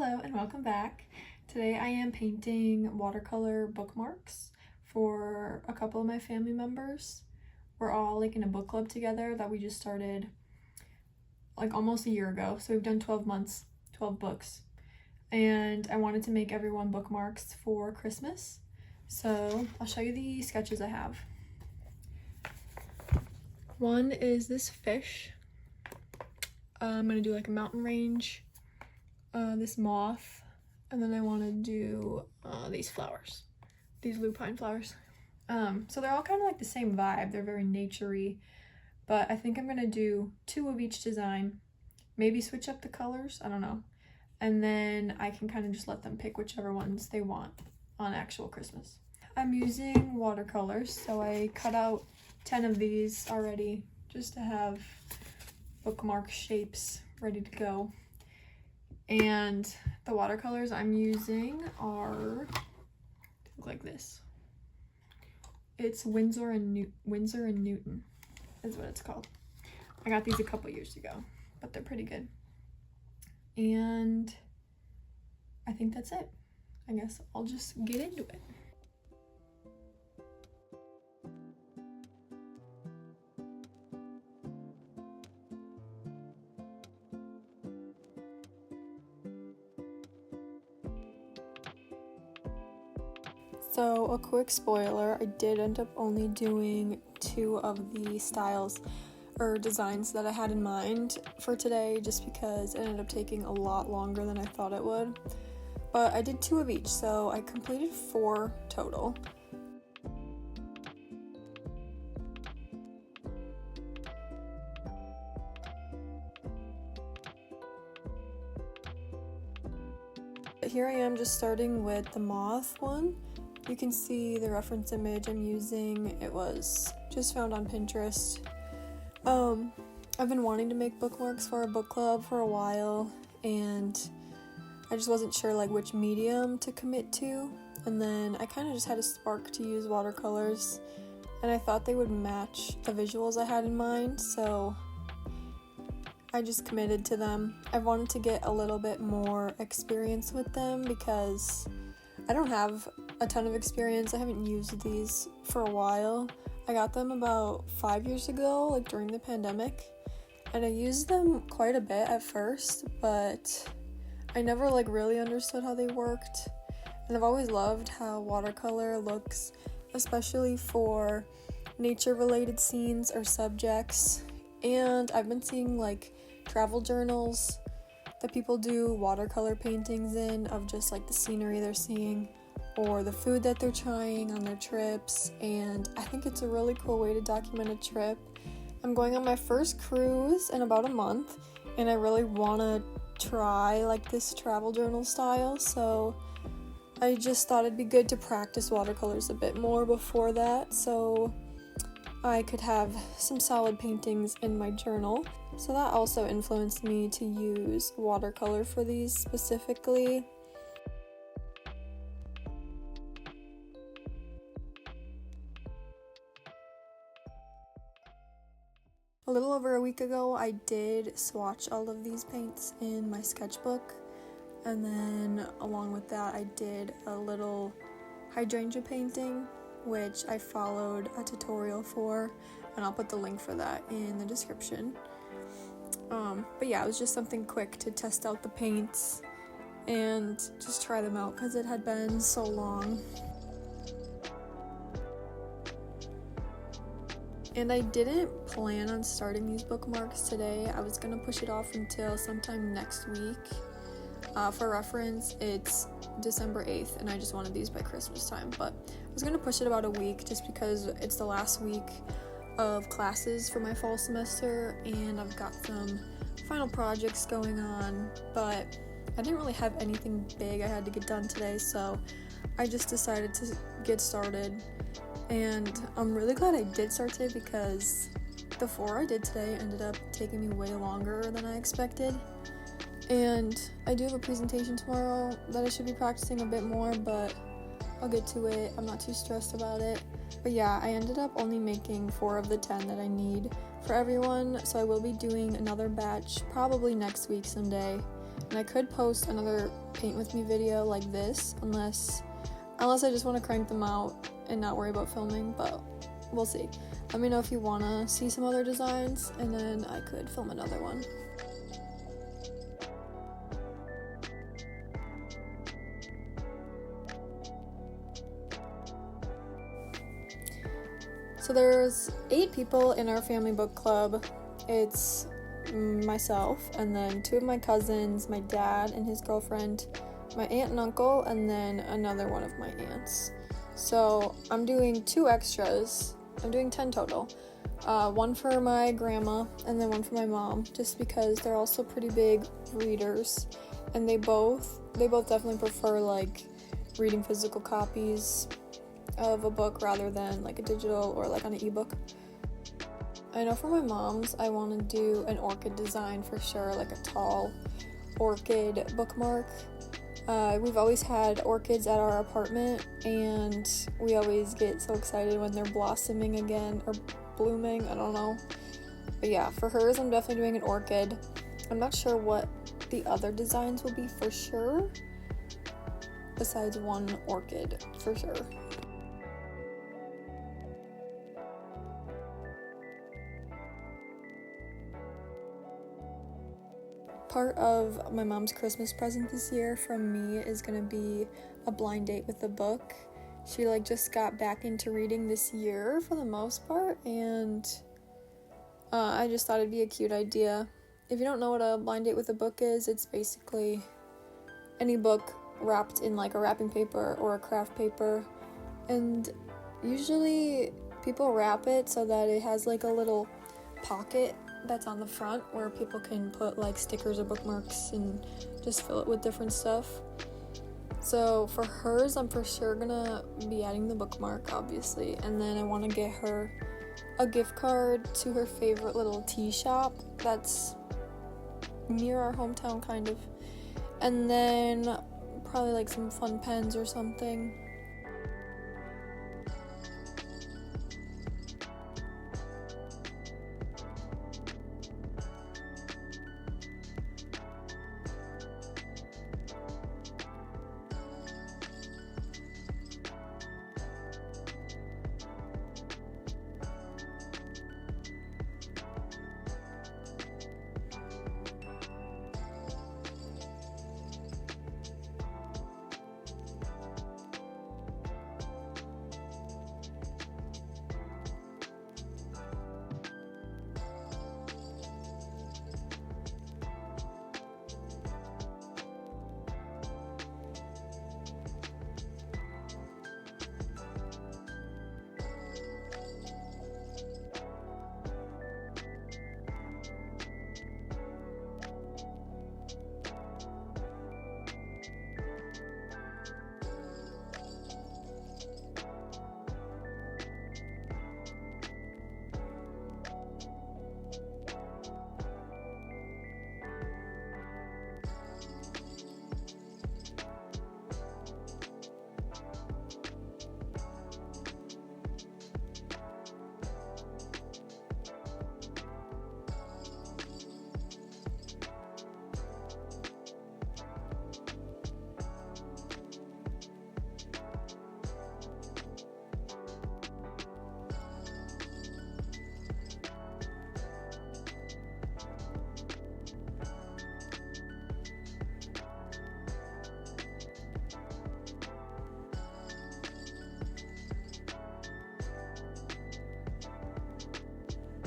Hello and welcome back. Today I am painting watercolor bookmarks for a couple of my family members. We're all in a book club together that we just started almost a year ago. So we've done 12 months, 12 books. And I wanted to make everyone bookmarks for Christmas. So I'll show you the sketches I have. One is this fish. I'm gonna do a mountain range. This moth, and then I want to do these flowers, these lupine flowers. So they're all kind of the same vibe. They're very naturey, but I think I'm gonna do 2 of each design, maybe switch up the colors, I don't know, and then I can kind of just let them pick whichever ones they want on actual Christmas. I'm using watercolors, so I cut out 10 of these already just to have bookmark shapes ready to go. And the watercolors I'm using are look like this. It's Winsor and Newton is what it's called. I got these a couple years ago, but they're pretty good. And I think that's it. I guess I'll just get into it. So a quick spoiler, I did end up only doing 2 of the styles or designs that I had in mind for today just because it ended up taking a lot longer than I thought it would. But I did 2 of each, so I completed 4 total. Here I am just starting with the moth one. You can see the reference image I'm using. It was just found on Pinterest. I've been wanting to make bookmarks for a book club for a while, and I just wasn't sure which medium to commit to. And then I kind of just had a spark to use watercolors, and I thought they would match the visuals I had in mind, so I just committed to them. I wanted to get a little bit more experience with them because I don't have a ton of experience. I haven't used these for a while. I got them about 5 years ago, during the pandemic, and I used them quite a bit at first, but I never really understood how they worked. And I've always loved how watercolor looks, especially for nature-related scenes or subjects. And I've been seeing travel journals that people do watercolor paintings in of just the scenery they're seeing or the food that they're trying on their trips, and I think it's a really cool way to document a trip. I'm going on my first cruise in about a month, and I really want to try this travel journal style, so I just thought it'd be good to practice watercolors a bit more before that so I could have some solid paintings in my journal. So that also influenced me to use watercolor for these specifically. A little over a week ago, I did swatch all of these paints in my sketchbook, and then along with that, I did a little hydrangea painting, which I followed a tutorial for, and I'll put the link for that in the description. But yeah, it was just something quick to test out the paints and just try them out because it had been so long. And I didn't plan on starting these bookmarks today. I was gonna push it off until sometime next week. For reference, it's December 8th, and I just wanted these by Christmas time, but I was gonna push it about a week just because it's the last week of classes for my fall semester, and I've got some final projects going on, but I didn't really have anything big I had to get done today, so I just decided to get started. And I'm really glad I did start today because the 4 I did today ended up taking me way longer than I expected. And I do have a presentation tomorrow that I should be practicing a bit more, but I'll get to it. I'm not too stressed about it. But yeah, I ended up only making 4 of the 10 that I need for everyone, so I will be doing another batch probably next week someday. And I could post another paint with me video like this, unless I just want to crank them out and not worry about filming, but we'll see. Let me know if you want to see some other designs, and then I could film another one. So there's 8 people in our family book club. It's myself, and then 2 of my cousins, my dad and his girlfriend, my aunt and uncle, and then another one of my aunts. So I'm doing 2 extras. I'm doing 10 total. One for my grandma and then one for my mom, just because they're also pretty big readers, and they both definitely prefer like reading physical copies of a book rather than like a digital or like on an ebook. I know for my mom's, I want to do an orchid design for sure, like a tall orchid bookmark. We've always had orchids at our apartment, and we always get so excited when they're blossoming again, or blooming, I don't know. But yeah, for hers, I'm definitely doing an orchid. I'm not sure what the other designs will be for sure, besides one orchid for sure. Part of my mom's Christmas present this year from me is gonna be a blind date with the book. She just got back into reading this year for the most part, and I just thought it'd be a cute idea. If you don't know what a blind date with a book is, it's basically any book wrapped in like a wrapping paper or a craft paper, and usually people wrap it so that it has like a little pocket that's on the front where people can put like stickers or bookmarks and just fill it with different stuff. So for hers, I'm for sure gonna be adding the bookmark, obviously, and then I want to get her a gift card to her favorite little tea shop that's near our hometown, kind of, and then probably like some fun pens or something.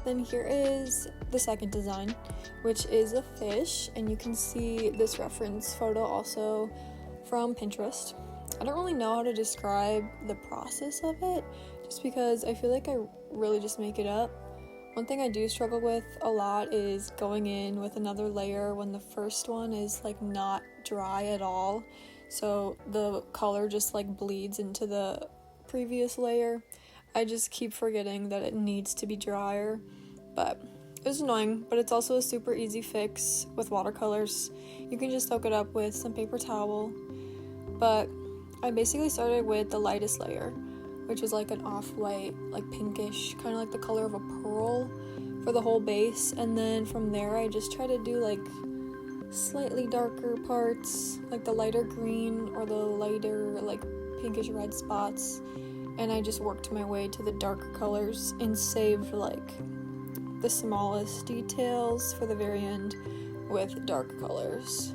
Then here is the second design, which is a fish, and you can see this reference photo also from Pinterest. I don't really know how to describe the process of it, just because I feel like I really just make it up. One thing I do struggle with a lot is going in with another layer when the first one is like not dry at all, so the color just like bleeds into the previous layer. I just keep forgetting that it needs to be drier, but it's annoying, but it's also a super easy fix with watercolors. You can just soak it up with some paper towel, but I basically started with the lightest layer, which was like an off-white, like pinkish, kind of like the color of a pearl for the whole base, and then from there I just try to do like slightly darker parts, like the lighter green or the lighter like pinkish red spots, and I just worked my way to the darker colors and saved like the smallest details for the very end with dark colors.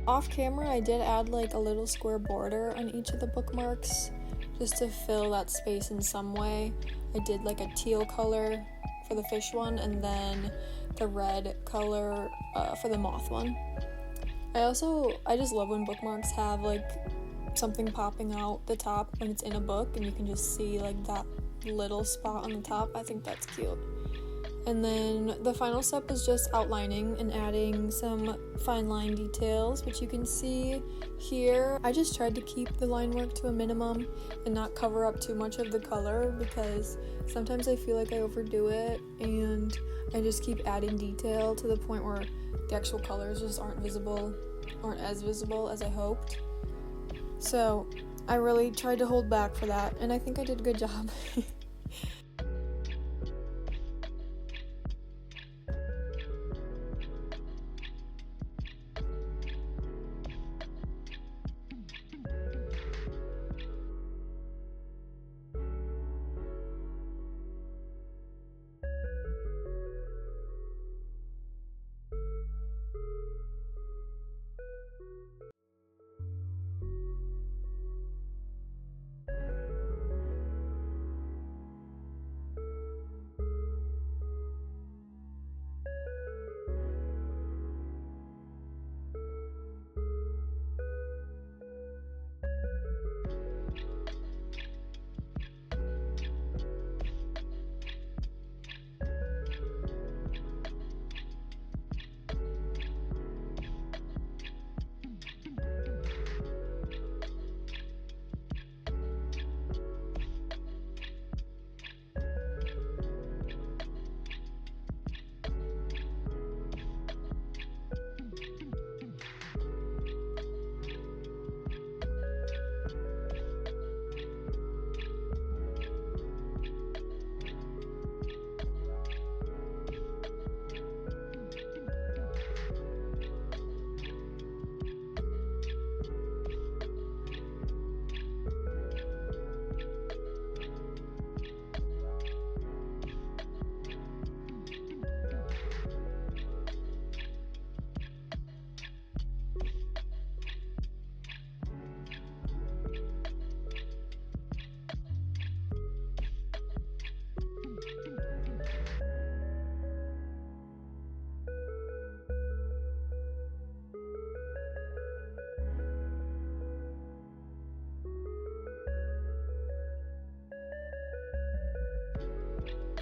Off camera, I did add like a little square border on each of the bookmarks just to fill that space in some way. I did like a teal color for the fish one and then the red color for the moth one. I just love when bookmarks have like something popping out the top when it's in a book and you can just see like that little spot on the top. I think that's cute. And then the final step is just outlining and adding some fine line details, which you can see here. I just tried to keep the line work to a minimum and not cover up too much of the color because sometimes I feel like I overdo it and I just keep adding detail to the point where the actual colors just aren't as visible as I hoped. So I really tried to hold back for that, and I think I did a good job.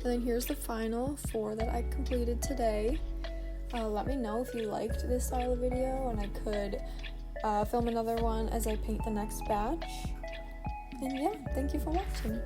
And then here's the final 4 that I completed today. Let me know if you liked this style of video and I could film another one as I paint the next batch. And yeah, thank you for watching.